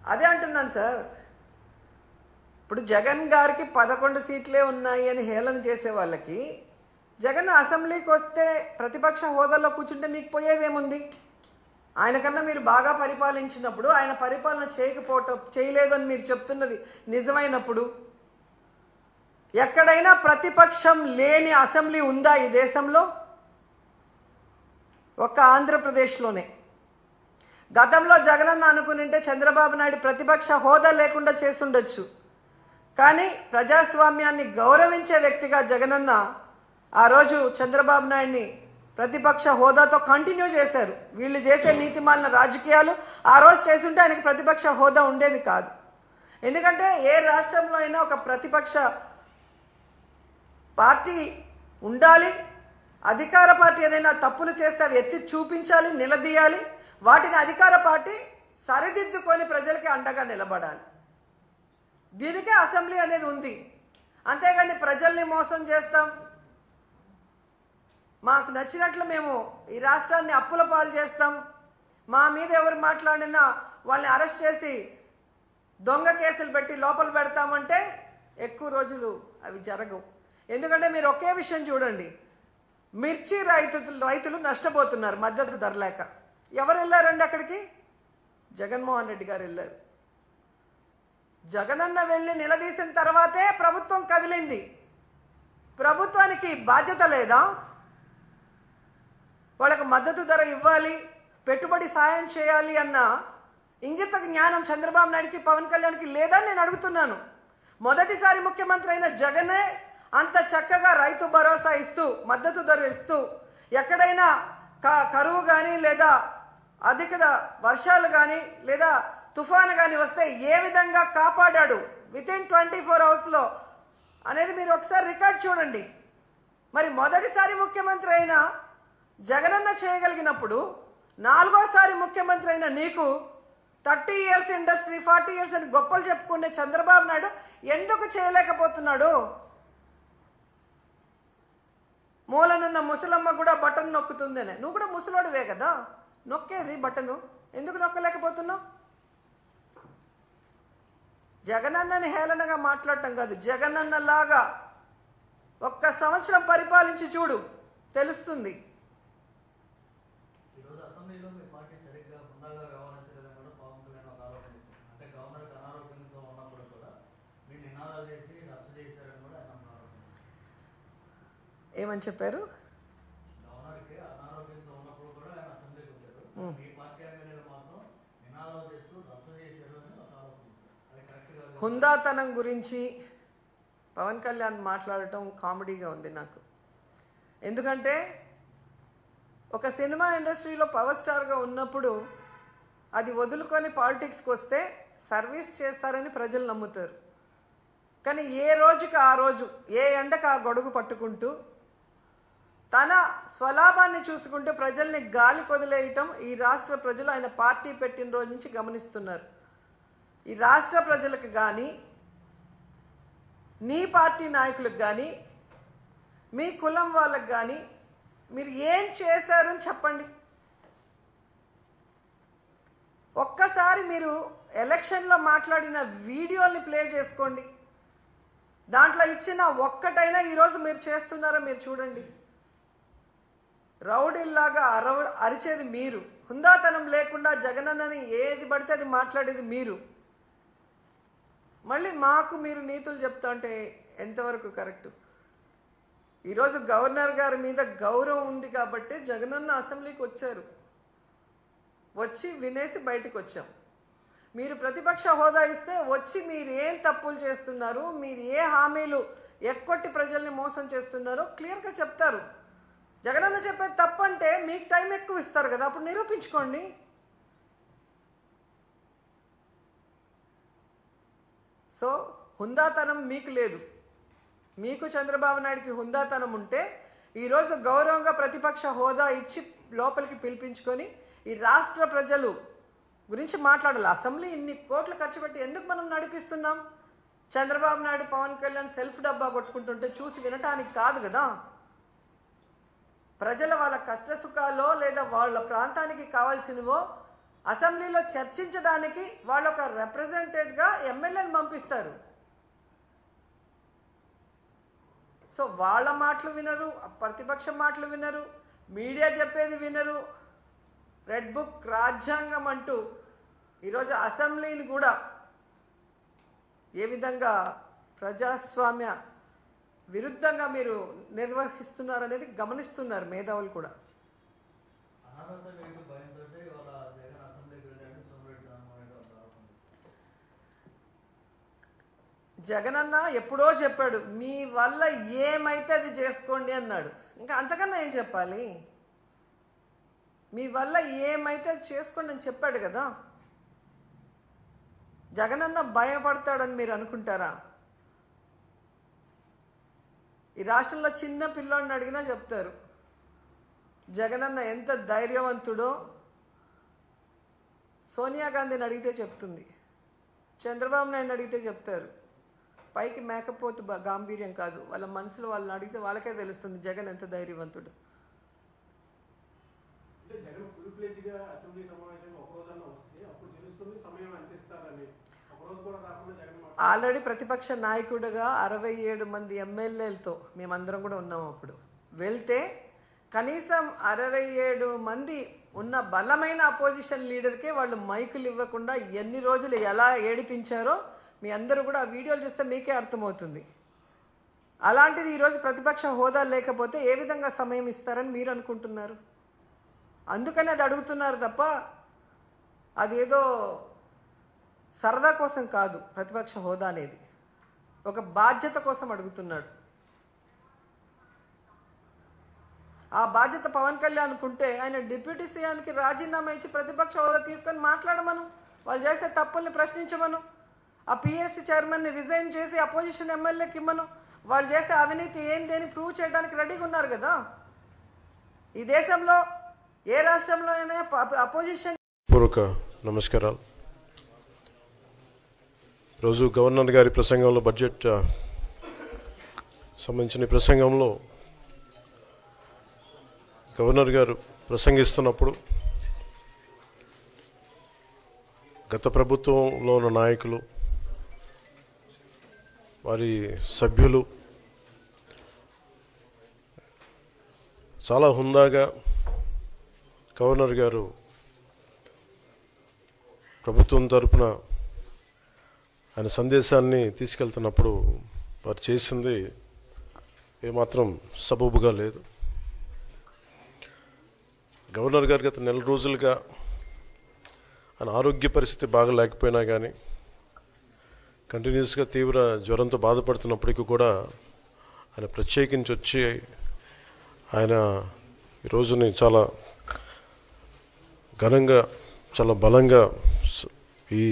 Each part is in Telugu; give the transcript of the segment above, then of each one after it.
అదే అంటున్నాను సార్. ఇప్పుడు జగన్ గారికి 11 సీట్లే ఉన్నాయి అని హేళన చేసే వాళ్ళకి జగన్ అసెంబ్లీకి వస్తే ప్రతిపక్ష హోదాలో కూర్చుంటే మీకు పోయేదేముంది? ఆయనకన్నా మీరు బాగా పరిపాలించినప్పుడు, ఆయన పరిపాలన చేయలేదు అని మీరు చెప్తున్నది నిజమైనప్పుడు, ఎక్కడైనా ప్రతిపక్షం లేని అసెంబ్లీ ఉందా ఈ దేశంలో? ఒక్క ఆంధ్రప్రదేశ్లోనే. గతంలో జగనన్న అనుకునింటే చంద్రబాబు నాయుడు ప్రతిపక్ష హోదా లేకుండా చేసుండొచ్చు. కానీ ప్రజాస్వామ్యాన్ని గౌరవించే వ్యక్తిగా జగనన్న ఆ రోజు చంద్రబాబు నాయుడిని ప్రతిపక్ష హోదాతో కంటిన్యూ చేశారు. వీళ్ళు చేసే నీతిమాలిన రాజకీయాలు ఆ రోజు చేసుంటే ఆయనకు ప్రతిపక్ష హోదా ఉండేది కాదు. ఎందుకంటే ఏ రాష్ట్రంలో అయినా ఒక ప్రతిపక్ష పార్టీ ఉండాలి. అధికార పార్టీ ఏదైనా తప్పులు చేస్తే అవి ఎత్తి చూపించాలి, నిలదీయాలి. వాటిని అధికార పార్టీ సరిదిద్దుకొని ప్రజలకి అండగా నిలబడాలి. దీనికే అసెంబ్లీ అనేది ఉంది. అంతేగాని ప్రజల్ని మోసం చేస్తాం, మాకు నచ్చినట్లు మేము ఈ రాష్ట్రాన్ని అప్పుల పాలు చేస్తాం, మా మీద ఎవరు మాట్లాడినా వాళ్ళని అరెస్ట్ చేసి దొంగ కేసులు పెట్టి లోపల పెడతామంటే ఎక్కువ రోజులు అవి జరగవు. ఎందుకంటే మీరు ఒకే విషయం చూడండి, మిర్చి రైతులు నష్టపోతున్నారు మద్దతు ధర లేక. ఎవరు వెళ్ళారండి అక్కడికి? జగన్మోహన్ రెడ్డి గారు వెళ్ళారు. జగనన్న వెళ్ళి నిలదీసిన తర్వాతే ప్రభుత్వం కదిలింది. ప్రభుత్వానికి బాధ్యత లేదా? వాళ్ళకు మద్దతు ధర ఇవ్వాలి, పెట్టుబడి సాయం చేయాలి అన్న ఇంగిత జ్ఞానం చంద్రబాబు నాయుడికి, పవన్ కళ్యాణ్కి లేదా నేను అడుగుతున్నాను. మొదటిసారి ముఖ్యమంత్రి అయిన జగనే అంత చక్కగా రైతు భరోసా ఇస్తూ, మద్దతు ధర ఇస్తూ, ఎక్కడైనా కరువు కానీ లేదా అధిక వర్షాలు కానీ లేదా తుఫాను కానీ వస్తే ఏ విధంగా కాపాడాడు వితిన్ 24 అవర్స్లో అనేది మీరు ఒకసారి రికార్డ్ చూడండి. మరి మొదటిసారి ముఖ్యమంత్రి అయిన జగనన్న చేయగలిగినప్పుడు 4వసారి ముఖ్యమంత్రి అయిన నీకు 30 years ఇండస్ట్రీ, 40 years అని గొప్పలు చెప్పుకునే చంద్రబాబు నాయుడు ఎందుకు చేయలేకపోతున్నాడు? మూలనున్న ముసలమ్మ కూడా బటన్ నొక్కుతుందనే. నువ్వు కూడా ముసలోడివే కదా, నొక్కేది బటను, ఎందుకు నొక్కలేకపోతున్నావు? జగనన్నని హేళనగా మాట్లాడటం కాదు, జగనన్నలాగా ఒక్క సంవత్సరం పరిపాలించి చూడు, తెలుస్తుంది. ఏమని చెప్పారు? హుందాతనం గురించి పవన్ కళ్యాణ్ మాట్లాడటం కామెడీగా ఉంది నాకు. ఎందుకంటే ఒక సినిమా ఇండస్ట్రీలో పవర్ స్టార్గా ఉన్నప్పుడు అది వదులుకొని పాలిటిక్స్కి వస్తే సర్వీస్ చేస్తారని ప్రజలు నమ్ముతారు. కానీ ఏ రోజుకి ఆ రోజు, ఏ ఎండకు ఆ గొడుగు పట్టుకుంటూ తన స్వలాభాన్ని చూసుకుంటూ ప్రజల్ని గాలి కొదిలేయటం ఈ రాష్ట్ర ప్రజలు ఆయన పార్టీ పెట్టిన రోజు నుంచి గమనిస్తున్నారు. ఈ రాష్ట్ర ప్రజలకు కానీ, నీ పార్టీ నాయకులకు కానీ, మీ కులం వాళ్ళకు కానీ మీరు ఏం చేశారని చెప్పండి. ఒక్కసారి మీరు ఎలక్షన్లో మాట్లాడిన వీడియోల్ని ప్లే చేసుకోండి. దాంట్లో ఇచ్చిన ఒక్కటైనా ఈరోజు మీరు చేస్తున్నారో మీరు చూడండి. రౌడీల్లాగా అరిచేది మీరు, హుందాతనం లేకుండా జగనన్నని ఏది పడితే అది మాట్లాడేది మీరు. మళ్ళీ మాకు మీరు నీతులు చెప్తా అంటే ఎంతవరకు కరెక్టు? ఈరోజు గవర్నర్ గారి మీద గౌరవం ఉంది కాబట్టి జగనన్న అసెంబ్లీకి వచ్చారు, వచ్చి వినేసి బయటకు వచ్చాం. మీరు ప్రతిపక్ష హోదా ఇస్తే వచ్చి మీరు ఏం తప్పులు చేస్తున్నారు, మీరు ఏ హామీలు ఎక్కొట్టి ప్రజల్ని మోసం చేస్తున్నారో క్లియర్గా చెప్తారు. జగనన్న చెప్పేది తప్పంటే మీకు టైం ఎక్కువ ఇస్తారు కదా, అప్పుడు నిరూపించుకోండి. సో హుందాతనం మీకు లేదు. మీకు చంద్రబాబు నాయుడికి హుందాతనం ఉంటే ఈరోజు గౌరవంగా ప్రతిపక్ష హోదా ఇచ్చి లోపలికి పిలిపించుకొని ఈ రాష్ట్ర ప్రజలు గురించి మాట్లాడాలి. అసెంబ్లీ ఇన్ని కోట్లు ఖర్చు పెట్టి ఎందుకు మనం నడిపిస్తున్నాం? చంద్రబాబు నాయుడు, పవన్ కళ్యాణ్ సెల్ఫ్ డబ్బా పట్టుకుంటుంటే చూసి వినటానికి కాదు కదా. ప్రజల వాళ్ళ కష్ట సుఖాలో లేదా వాళ్ళ ప్రాంతానికి కావాల్సినవో అసెంబ్లీలో చర్చించడానికి వాళ్ళు ఒక రిప్రజెంటేటివ్గా ఎమ్మెల్యేని పంపిస్తారు. సో వాళ్ళ మాటలు వినరు, ప్రతిపక్షం మాటలు వినరు, మీడియా చెప్పేది వినరు. రెడ్ బుక్ రాజ్యాంగం అంటూ ఈరోజు అసెంబ్లీని కూడా ఏ విధంగా ప్రజాస్వామ్య విరుద్ధంగా మీరు నిర్వహిస్తున్నారు అనేది గమనిస్తున్నారు మేధావులు కూడా. జగనన్న ఎప్పుడో చెప్పాడు, మీ వల్ల ఏమైతే అది చేసుకోండి అన్నాడు. ఇంకా అంతకన్నా ఏం చెప్పాలి? మీ వల్ల ఏమైతే అది చేసుకోండి అని చెప్పాడు కదా. జగనన్న భయపడతాడని మీరు అనుకుంటారా? ఈ రాష్ట్రంలో చిన్న పిల్లోడిని అడిగినా చెప్తారు జగనన్న ఎంత ధైర్యవంతుడో. సోనియా గాంధీని అడిగితే చెప్తుంది, చంద్రబాబు నాయుడు అడిగితే చెప్తారు. పైకి మేకపోతు గాంభీర్యం కాదు, వాళ్ళ మనసులో వాళ్ళని అడిగితే వాళ్ళకే తెలుస్తుంది జగన్ ఎంత ధైర్యవంతుడు. ఆల్రెడీ ప్రతిపక్ష నాయకుడిగా 67 మంది ఎమ్మెల్యేలతో మేమందరం కూడా ఉన్నాం. అప్పుడు వెళ్తే కనీసం 67 మంది ఉన్న బలమైన అపోజిషన్ లీడర్కే వాళ్ళు మైకులు ఇవ్వకుండా ఎన్ని రోజులు ఎలా ఏడిపించారో మీ అందరూ కూడా ఆ వీడియోలు చూస్తే మీకే అర్థమవుతుంది. అలాంటిది ఈరోజు ప్రతిపక్ష హోదా లేకపోతే ఏ విధంగా సమయం ఇస్తారని మీరు అనుకుంటున్నారు? అందుకని అది అడుగుతున్నారు తప్ప అదేదో సరదా కోసం కాదు. ప్రతిపక్ష హోదా అనేది ఒక బాధ్యత కోసం అడుగుతున్నాడు. ఆ బాధ్యత పవన్ కళ్యాణ్ కుంటే ఆయన డిప్యూటీ సీఎంకి రాజీనామా ఇచ్చి ప్రతిపక్ష హోదా తీసుకొని మాట్లాడమను, వాళ్ళు చేసే తప్పుల్ని ప్రశ్నించమను, ఆ పిఎస్సి చైర్మన్ని రిజైన్ చేసి అపోజిషన్ ఎమ్మెల్యేకి ఇమ్మను. వాళ్ళు చేసే అవినీతి ఏంటి అని ప్రూవ్ చేయడానికి రెడీగా ఉన్నారు కదా. ఈ దేశంలో ఏ రాష్ట్రంలో అయినా అపోజిషన్. పూర్వక నమస్కారాలు. రోజు గవర్నర్ గారి ప్రసంగంలో బడ్జెట్ సంబంధించిన ప్రసంగంలో గవర్నర్ గారు ప్రసంగిస్తున్నప్పుడు గత ప్రభుత్వంలో ఉన్న నాయకులు, వారి సభ్యులు చాలా హుందాగా గవర్నర్ గారు ప్రభుత్వం తరపున ఆయన సందేశాన్ని తీసుకెళ్తున్నప్పుడు వారు చేసింది ఏమాత్రం సబబుగా లేదు. గవర్నర్ గారు గత నెల రోజులుగా ఆయన ఆరోగ్య పరిస్థితి బాగా లేకపోయినా కానీ కంటిన్యూస్గా తీవ్ర జ్వరంతో బాధపడుతున్నప్పటికీ కూడా ఆయన ప్రత్యేకించి వచ్చి ఆయన ఈ రోజుని చాలా ఘనంగా, చాలా బలంగా ఈ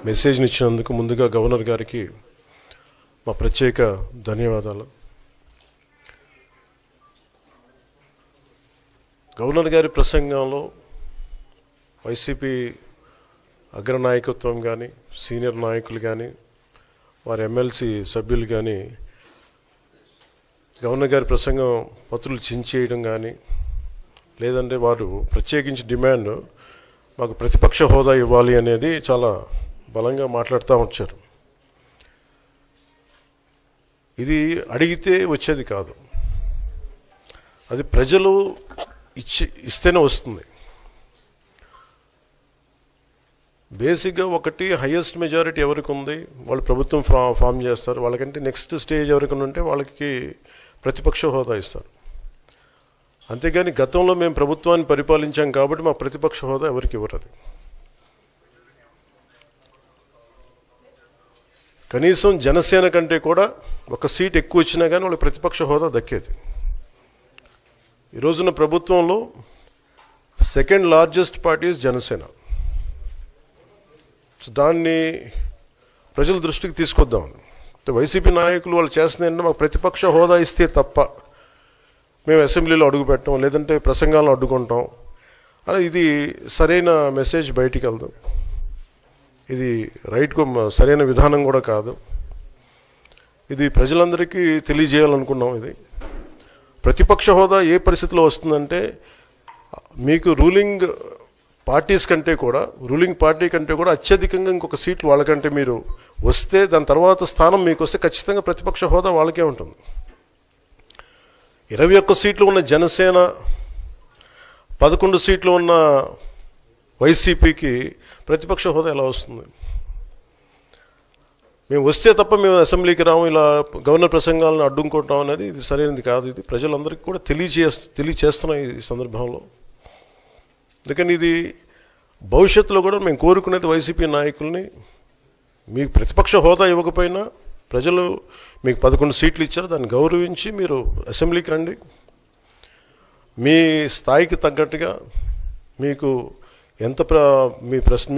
మెసేజ్ని ఇచ్చినందుకు ముందుగా గవర్నర్ గారికి మా ప్రత్యేక ధన్యవాదాలు. గవర్నర్ గారి ప్రసంగంలో వైసీపీ అగ్రనాయకత్వం కానీ, సీనియర్ నాయకులు కానీ, వారి ఎమ్మెల్సీ సభ్యులు కానీ గవర్నర్ గారి ప్రసంగం పత్రులు చించేయడం కానీ, లేదంటే వారు ప్రత్యేకించి డిమాండ్ మాకు ప్రతిపక్ష హోదా ఇవ్వాలి అనేది చాలా బలంగా మాట్లాడుతూ వచ్చారు. ఇది అడిగితే వచ్చేది కాదు, అది ప్రజలు ఇస్తేనే వస్తుంది. బేసిక్గా ఒకటి హయ్యెస్ట్ మెజారిటీ ఎవరికి ఉంది వాళ్ళు ప్రభుత్వం ఫామ్ చేస్తారు. వాళ్ళకంటే నెక్స్ట్ స్టేజ్ ఎవరికి ఉంటే వాళ్ళకి ప్రతిపక్ష హోదా ఇస్తారు. అంతేగాని గతంలో మేము ప్రభుత్వాన్ని పరిపాలించాం కాబట్టి మా ప్రతిపక్ష హోదా ఎవరికి ఇవ్వరు. కనీసం జనసేన కంటే కూడా ఒక సీట్ ఎక్కువ వచ్చినా కానీ వాళ్ళకి ప్రతిపక్ష హోదా దక్కేది. ఈ రోజున ప్రభుత్వంలో సెకండ్ లార్జెస్ట్ పార్టీ జనసేన. దాన్ని ప్రజల దృష్టికి తీసుకొద్దాం. వైసీపీ నాయకులు వాళ్ళు చేస్తుంది ఏంటంటే మాకు ప్రతిపక్ష హోదా ఇస్తే తప్ప మేము అసెంబ్లీలో అడుగు పెట్టాం, లేదంటే ప్రసంగాలను అడ్డుకుంటాం అని. ఇది సరైన మెసేజ్ బయటికి వెళ్దాం. ఇది సరైన విధానం కూడా కాదు. ఇది ప్రజలందరికీ తెలియజేయాలనుకున్నాం. ఇది ప్రతిపక్ష హోదా ఏ పరిస్థితిలో వస్తుందంటే మీకు రూలింగ్ పార్టీస్ కంటే కూడా, రూలింగ్ పార్టీ కంటే కూడా అత్యధికంగా ఇంకొక సీట్లు వాళ్ళకంటే మీరు వస్తే, దాని తర్వాత స్థానం మీకు వస్తే ఖచ్చితంగా ప్రతిపక్ష హోదా వాళ్ళకే ఉంటుంది. 21 సీట్లు ఉన్న జనసేన, 11 సీట్లు ఉన్న వైసీపీకి ప్రతిపక్ష హోదా ఎలా వస్తుంది? మేము వస్తే తప్ప మేము అసెంబ్లీకి రాము, ఇలా గవర్నర్ ప్రసంగాలను అడ్డుకుంటాం అనేది ఇది సరైనది కాదు. ఇది ప్రజలందరికీ కూడా తెలియచేస్తున్నాం ఈ సందర్భంలో. అందుకని ఇది భవిష్యత్తులో కూడా మేము కోరుకునేది వైసీపీ నాయకుల్ని, మీకు ప్రతిపక్ష హోదా ఇవ్వకపోయినా ప్రజలు మీకు 11 సీట్లు ఇచ్చారు, దాన్ని గౌరవించి మీరు అసెంబ్లీకి రండి. మీ స్థాయికి తగ్గట్టుగా మీకు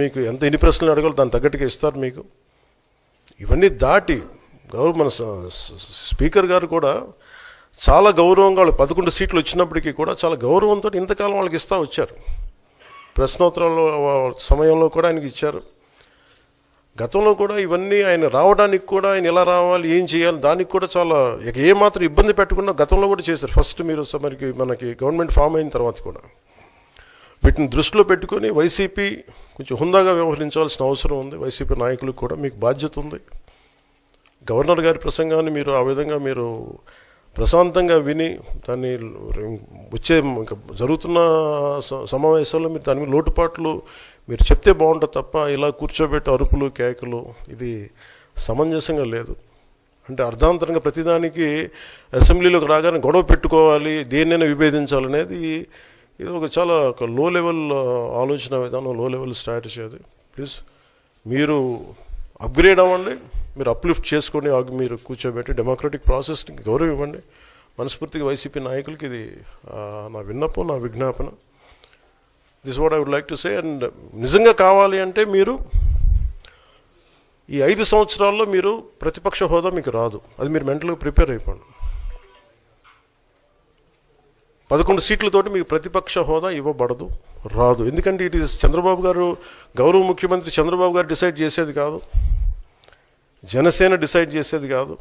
మీకు ఎన్ని ప్రశ్నలు అడగాలో దాన్ని తగ్గట్టుగా ఇస్తారు మీకు. ఇవన్నీ దాటి మన స్పీకర్ గారు కూడా చాలా గౌరవంగా, వాళ్ళు 11 సీట్లు వచ్చినప్పటికీ కూడా చాలా గౌరవంతో ఇంతకాలం వాళ్ళకి ఇస్తూ వచ్చారు. ప్రశ్నోత్తరాల సమయంలో కూడా ఆయనకి ఇచ్చారు. గతంలో కూడా ఇవన్నీ ఆయన రావడానికి కూడా, ఆయన ఎలా రావాలి, ఏం చేయాలి, దానికి కూడా చాలా ఏమాత్రం ఇబ్బంది పెట్టకుండా గతంలో కూడా చేశారు. ఫస్ట్ మీరు మనకి గవర్నమెంట్ ఫామ్ అయిన తర్వాత కూడా వీటిని దృష్టిలో పెట్టుకొని వైసీపీ కొంచెం హుందాగా వ్యవహరించాల్సిన అవసరం ఉంది. వైసీపీ నాయకులకు కూడా మీకు బాధ్యత ఉంది. గవర్నర్ గారి ప్రసంగాన్ని మీరు ఆ విధంగా మీరు ప్రశాంతంగా విని, దాన్ని వచ్చే జరుగుతున్న సమావేశాల్లో మీరు దాని మీద లోటుపాట్లు మీరు చెప్తే బాగుంటుంది తప్ప ఇలా కూర్చోబెట్టి అరుపులు కేకలు ఇది సమంజసంగా లేదు. అంటే అర్ధాంతరంగా ప్రతిదానికి అసెంబ్లీలోకి రాగానే గొడవ పెట్టుకోవాలి, దేన్నైనా విభేదించాలనేది ఇది చాలా లో లెవెల్ ఆలోచన విధానం, లో లెవెల్ స్ట్రాటజీ అది. ప్లీజ్ మీరు అప్గ్రేడ్ అవ్వండి, మీరు అప్లిఫ్ట్ చేసుకొని మీరు కూర్చోబెట్టి డెమోక్రటిక్ ప్రాసెస్కి గౌరవం ఇవ్వండి. మనస్ఫూర్తిగా వైసీపీ నాయకులకి ఇది నా విన్నపం, నా విజ్ఞాపన. This what I would like to say. And నిజంగా కావాలి అంటే మీరు ఈ 5 సంవత్సరాల్లో మీరు ప్రతిపక్ష హోదా మీకు రాదు, అది మీరు మెంటల్గా ప్రిపేర్ అయిపోండి. 11 సీట్లతోటి మీకు ప్రతిపక్ష హోదా ఇవ్వబడదు, రాదు. ఎందుకంటే ఇట్ ఈస్ చంద్రబాబు గారు, గౌరవ ముఖ్యమంత్రి చంద్రబాబు గారు డిసైడ్ చేసేది కాదు, జనసేన డిసైడ్ చేసేది కాదు.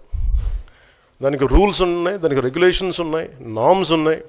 దానికి రూల్స్ ఉన్నాయి, దానికి రెగ్యులేషన్స్ ఉన్నాయి, నామ్స్ ఉన్నాయి.